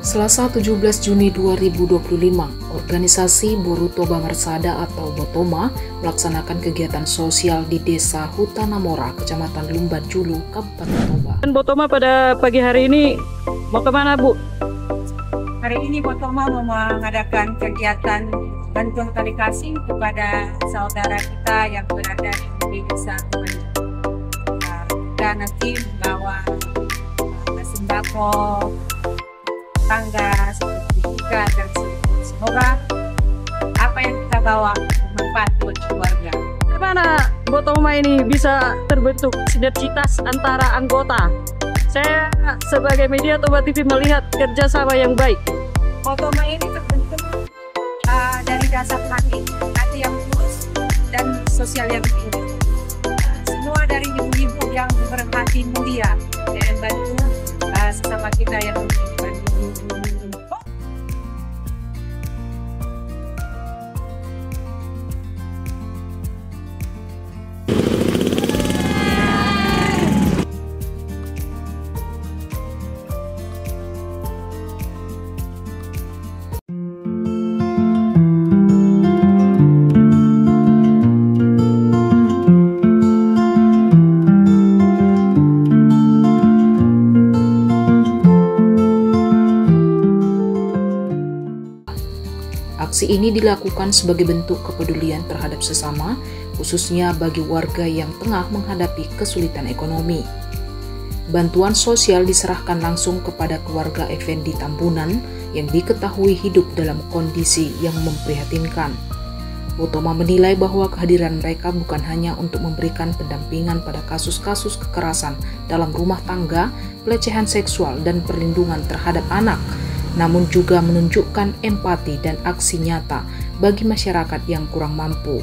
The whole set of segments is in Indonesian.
Selasa 17 Juni 2025, organisasi Buruh Toba Mersada atau Botoma melaksanakan kegiatan sosial di Desa Hutanamora, Kecamatan Lumban Julu, Kabupaten Toba. Botoma pada pagi hari ini mau kemana, Bu? Hari ini Botoma mau mengadakan kegiatan bantuan tali kasih kepada saudara kita yang berada di Desa Lumban Julu. Kita nanti membawa sembako, tangga, sertifikat, dan semoga apa yang kita bawa bermanfaat buat keluarga. Bagaimana Botoma ini bisa terbentuk sinergitas antara anggota? Saya sebagai media Toba TV melihat kerjasama yang baik. Botoma ini terbentuk dari dasar hati yang tulus dan sosial yang tinggi. Semua dari ibu-ibu yang berhati mulia dan bantu sesama kita yang membutuhkan. Aksi ini dilakukan sebagai bentuk kepedulian terhadap sesama, khususnya bagi warga yang tengah menghadapi kesulitan ekonomi. Bantuan sosial diserahkan langsung kepada keluarga Effendi Tambunan yang diketahui hidup dalam kondisi yang memprihatinkan. Botoma menilai bahwa kehadiran mereka bukan hanya untuk memberikan pendampingan pada kasus-kasus kekerasan dalam rumah tangga, pelecehan seksual, dan perlindungan terhadap anak, namun juga menunjukkan empati dan aksi nyata bagi masyarakat yang kurang mampu.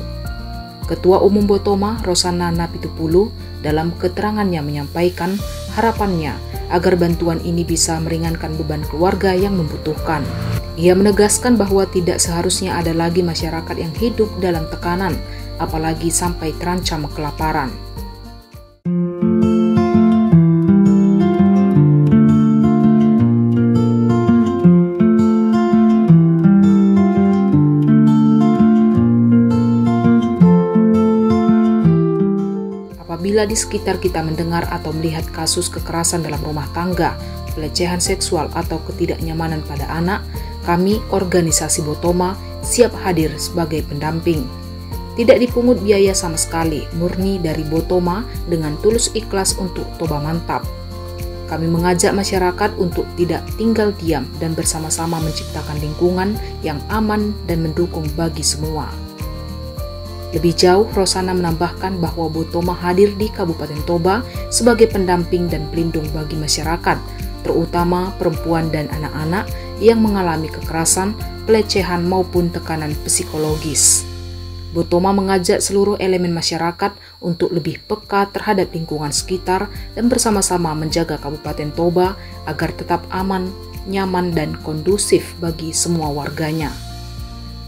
Ketua Umum Botoma, Rosana Napitupulu, dalam keterangannya menyampaikan harapannya agar bantuan ini bisa meringankan beban keluarga yang membutuhkan. Ia menegaskan bahwa tidak seharusnya ada lagi masyarakat yang hidup dalam tekanan, apalagi sampai terancam kelaparan. Apabila di sekitar kita mendengar atau melihat kasus kekerasan dalam rumah tangga, pelecehan seksual atau ketidaknyamanan pada anak, kami, organisasi Botoma, siap hadir sebagai pendamping. Tidak dipungut biaya sama sekali, murni dari Botoma dengan tulus ikhlas untuk Toba Mantap. Kami mengajak masyarakat untuk tidak tinggal diam dan bersama-sama menciptakan lingkungan yang aman dan mendukung bagi semua. Lebih jauh, Rosana menambahkan bahwa Botoma hadir di Kabupaten Toba sebagai pendamping dan pelindung bagi masyarakat, terutama perempuan dan anak-anak yang mengalami kekerasan, pelecehan maupun tekanan psikologis. Botoma mengajak seluruh elemen masyarakat untuk lebih peka terhadap lingkungan sekitar dan bersama-sama menjaga Kabupaten Toba agar tetap aman, nyaman, dan kondusif bagi semua warganya.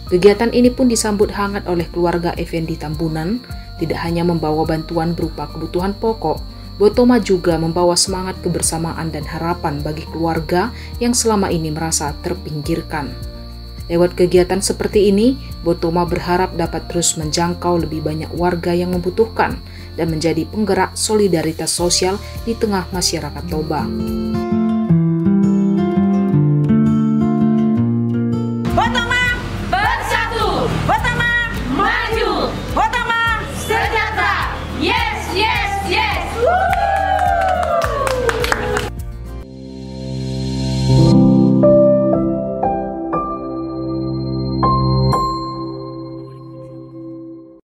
Kegiatan ini pun disambut hangat oleh keluarga Effendi Tambunan. Tidak hanya membawa bantuan berupa kebutuhan pokok, Botoma juga membawa semangat kebersamaan dan harapan bagi keluarga yang selama ini merasa terpinggirkan. Lewat kegiatan seperti ini, Botoma berharap dapat terus menjangkau lebih banyak warga yang membutuhkan dan menjadi penggerak solidaritas sosial di tengah masyarakat Toba. Botoma bersatu, Botoma